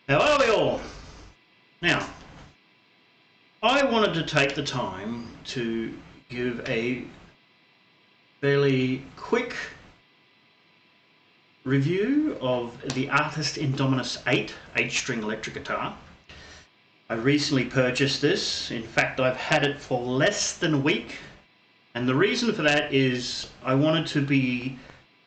How are we all? Now, I wanted to take the time to give a fairly quick review of the Artist Indominus8 8-string electric guitar. I recently purchased this. In fact, I've had it for less than a week. And the reason for that is I wanted to be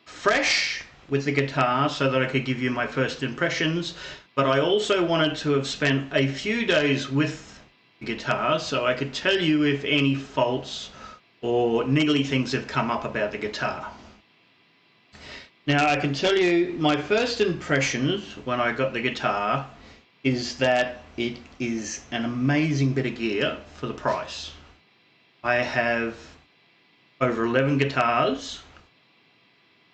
fresh with the guitar so that I could give you my first impressions, but I also wanted to have spent a few days with the guitar so I could tell you if any faults or niggly things have come up about the guitar. Now, I can tell you my first impressions when I got the guitar is that it is an amazing bit of gear for the price. I have over 11 guitars,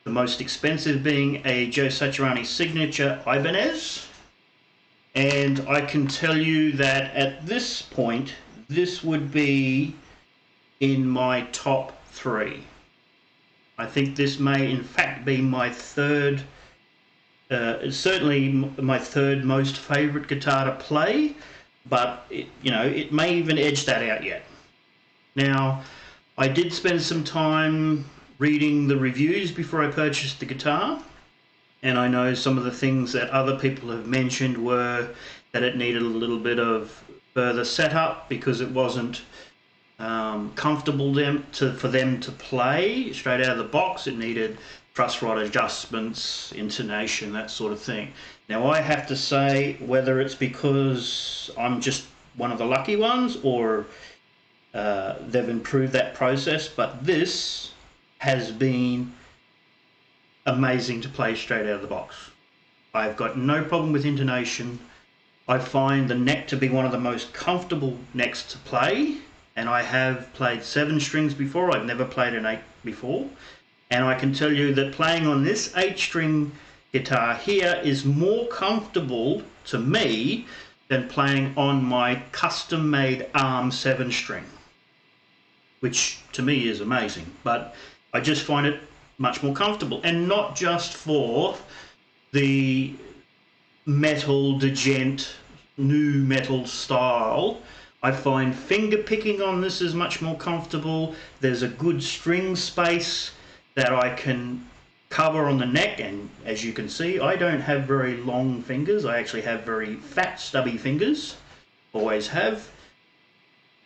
the most expensive being a Joe Satriani signature Ibanez, and I can tell you that at this point this would be in my top 3. I think this may in fact be my third, certainly my third most favourite guitar to play, but it may even edge that out yet. Now, I did spend some time reading the reviews before I purchased the guitar, and I know some of the things that other people have mentioned were that it needed a little bit of further setup because it wasn't comfortable for them to play straight out of the box. It needed truss rod adjustments, intonation, that sort of thing. Now, I have to say, whether it's because I'm just one of the lucky ones or they've improved that process, but this has been amazing to play straight out of the box. I've got no problem with intonation. I find the neck to be one of the most comfortable necks to play, and I have played 7 strings before. I've never played an 8 before, and I can tell you that playing on this 8-string guitar here is more comfortable to me than playing on my custom-made arm 7-string, which to me is amazing, but I just find it much more comfortable, and not just for the metal djent new metal style. I find finger picking on this is much more comfortable. There's a good string space that I can cover on the neck, and as you can see, I don't have very long fingers. I actually have very fat, stubby fingers, always have.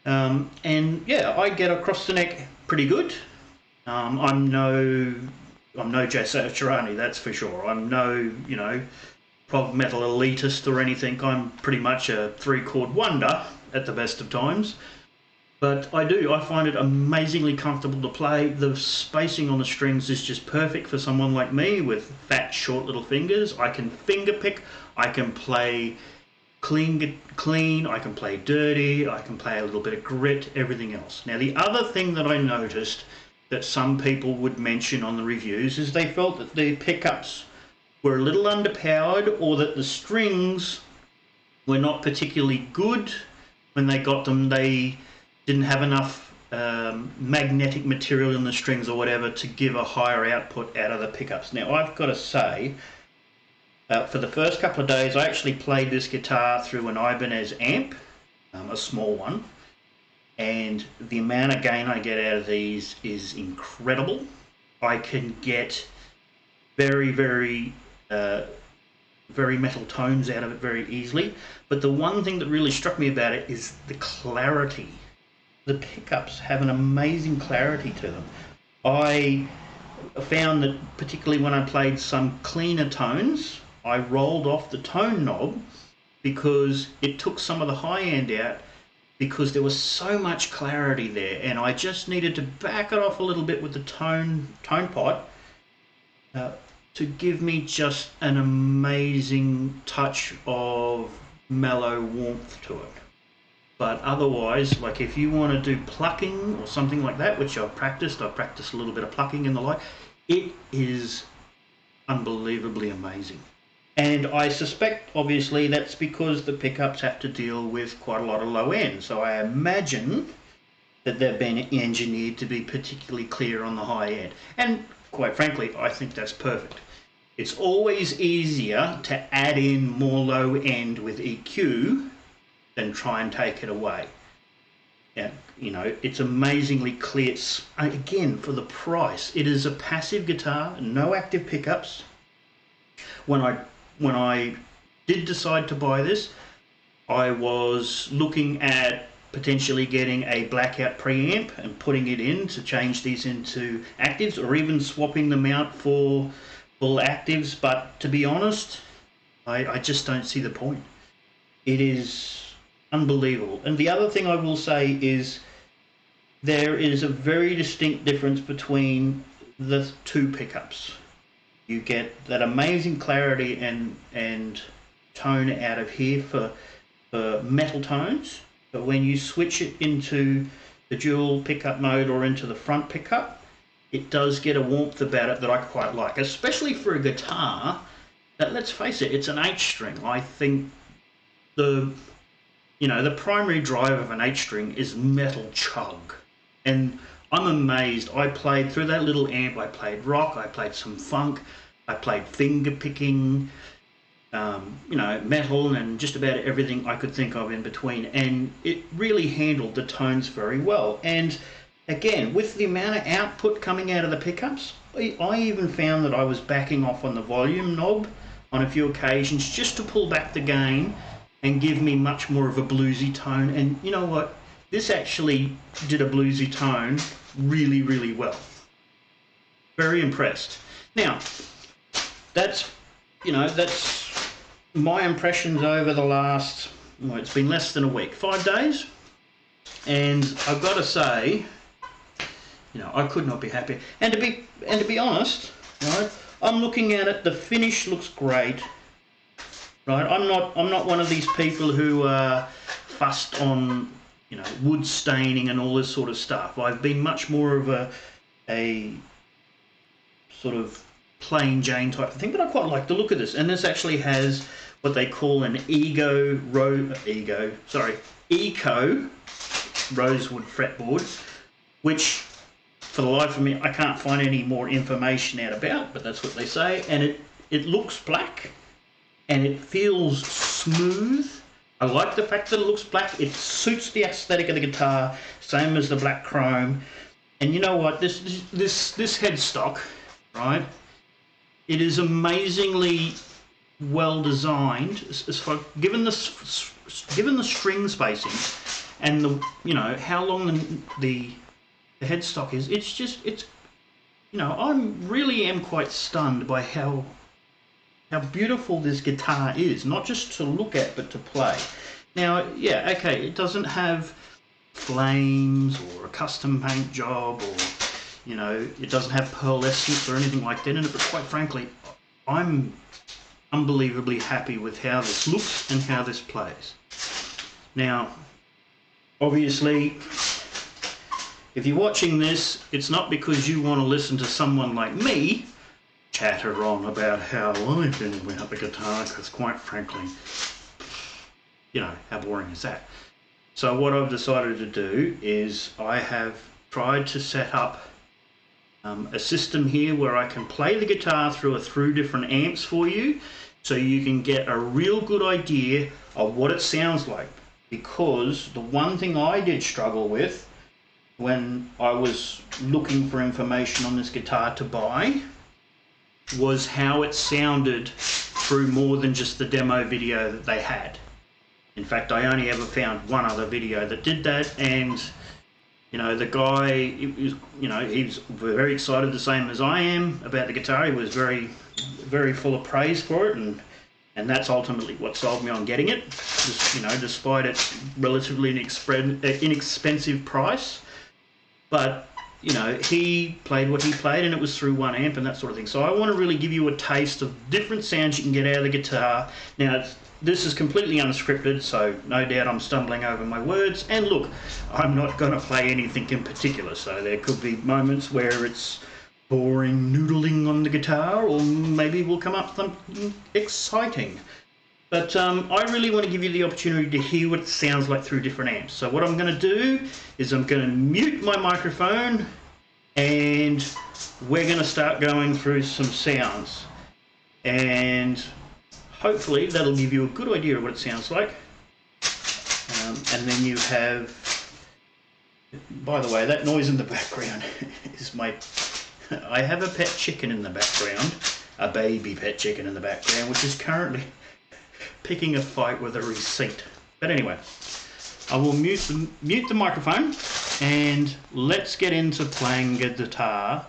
And yeah, I get across the neck pretty good. I'm no Joe Satriani, that's for sure. I'm no, prog metal elitist or anything. I'm pretty much a 3-chord wonder at the best of times. But I find it amazingly comfortable to play. The spacing on the strings is just perfect for someone like me with fat, short little fingers. I can finger pick, I can play clean, I can play dirty, I can play a little bit of grit, everything else. Now, the other thing that I noticed that some people would mention on the reviews is they felt that the pickups were a little underpowered, or that the strings were not particularly good when they got them. They didn't have enough magnetic material in the strings or whatever to give a higher output out of the pickups. Now, I've got to say, for the first couple of days, I actually played this guitar through an Ibanez amp, a small one, and the amount of gain I get out of these is incredible. I can get very, very, very metal tones out of it very easily. But the one thing that really struck me about it is the clarity. The pickups have an amazing clarity to them. I found that particularly when I played some cleaner tones, I rolled off the tone knob because it took some of the high end out, because there was so much clarity there, and I just needed to back it off a little bit with the tone pot to give me just an amazing touch of mellow warmth to it. But otherwise, like if you want to do plucking or something like that, which I've practiced a little bit of plucking in the light, it is unbelievably amazing. And I suspect, obviously, that's because the pickups have to deal with quite a lot of low end. So I imagine that they've been engineered to be particularly clear on the high end. And quite frankly, I think that's perfect. It's always easier to add in more low end with EQ than try and take it away. Yeah, you know, it's amazingly clear. Again, for the price, it is a passive guitar, no active pickups. When I did decide to buy this, I was looking at potentially getting a blackout preamp and putting it in to change these into actives, or even swapping them out for full actives, but to be honest, I just don't see the point. It is unbelievable. And the other thing I will say is there is a very distinct difference between the two pickups. You get that amazing clarity and tone out of here for metal tones, but when you switch it into the dual pickup mode or into the front pickup, it does get a warmth about it that I quite like, especially for a guitar that, let's face it, it's an H string. I think the primary drive of an H string is metal chug, and I'm amazed. I played through that little amp, I played rock, I played some funk, I played finger picking, metal, and just about everything I could think of in between, and it really handled the tones very well. And again, with the amount of output coming out of the pickups, I even found that I was backing off on the volume knob on a few occasions just to pull back the gain and give me much more of a bluesy tone. And you know what? This actually did a bluesy tone really, really well. Very impressed. Now, that's my impressions over the last, well, it's been less than a week, 5 days. And I've got to say, I could not be happier. And to be honest, right, I'm looking at it. The finish looks great, right? I'm not one of these people who are fussed on wood staining and all this sort of stuff. I've been much more of a sort of plain Jane type of thing, but I quite like the look of this. And this actually has what they call an Eco-Rosewood fretboard, which, for the life of me, I can't find any more information out about, but that's what they say. And it looks black, and it feels smooth. I like the fact that it looks black. It suits the aesthetic of the guitar, same as the black chrome. And you know what? This headstock, right? It is amazingly well designed. As far, given the string spacing and how long the headstock is, I really am quite stunned by how beautiful this guitar is, not just to look at but to play. Now, yeah, okay, it doesn't have flames or a custom paint job, or it doesn't have pearlescence or anything like that in it, but quite frankly, I'm unbelievably happy with how this looks and how this plays. Now, obviously, if you're watching this, it's not because you want to listen to someone like me chatter on about how I feel about the guitar, because quite frankly, how boring is that? So what I've decided to do is I have tried to set up a system here where I can play the guitar through different amps for you, so you can get a real good idea of what it sounds like. Because the one thing I did struggle with when I was looking for information on this guitar to buy was how it sounded through more than just the demo video that they had. In fact, I only ever found one other video that did that, and the guy, he's very excited, the same as I am, about the guitar. He was very, very full of praise for it, and that's ultimately what sold me on getting it, despite its relatively inexpensive price. But he played what he played, and it was through one amp and that sort of thing. So I want to really give you a taste of different sounds you can get out of the guitar. Now, this is completely unscripted, so no doubt I'm stumbling over my words. And look, I'm not going to play anything in particular, so there could be moments where it's boring noodling on the guitar, or maybe we'll come up with something exciting. But I really want to give you the opportunity to hear what it sounds like through different amps. So what I'm going to do is I'm going to mute my microphone, and we're going to start going through some sounds. and hopefully that'll give you a good idea of what it sounds like. And then you have, by the way, that noise in the background is I have a pet chicken in the background, a baby pet chicken in the background, which is currently picking a fight with a receipt. But anyway, I will mute the microphone, and let's get into playing the guitar.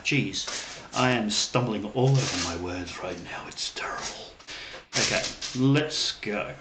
Jeez, I am stumbling all over my words right now. It's terrible. Okay, let's go.